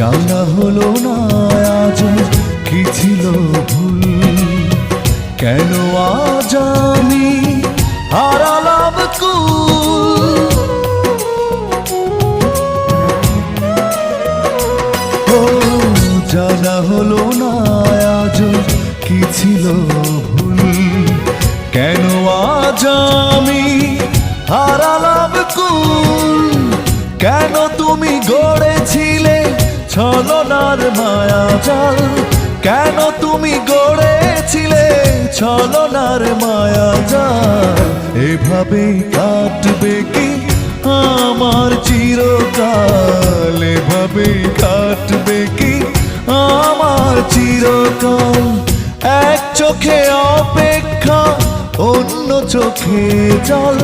জানা হলো না আজ কি ছিল ভুল, কেন আজ আমি হারালাম কুল। ও জানা হলো না আজ কি ছিল ভুল, কেন আজ আমি হারালাম কুল। কেন তুমি গড়েছিলে ছলনার মায়া জাল, কেন তুমি গড়েছিলে ছলনার মায়া জাল। এভাবেই কাটবে কি আমার চিরকাল, এভাবেই কাটবে কি আমার চিরকাল। এক চোখে অপেক্ষা অন্য চোখে জল,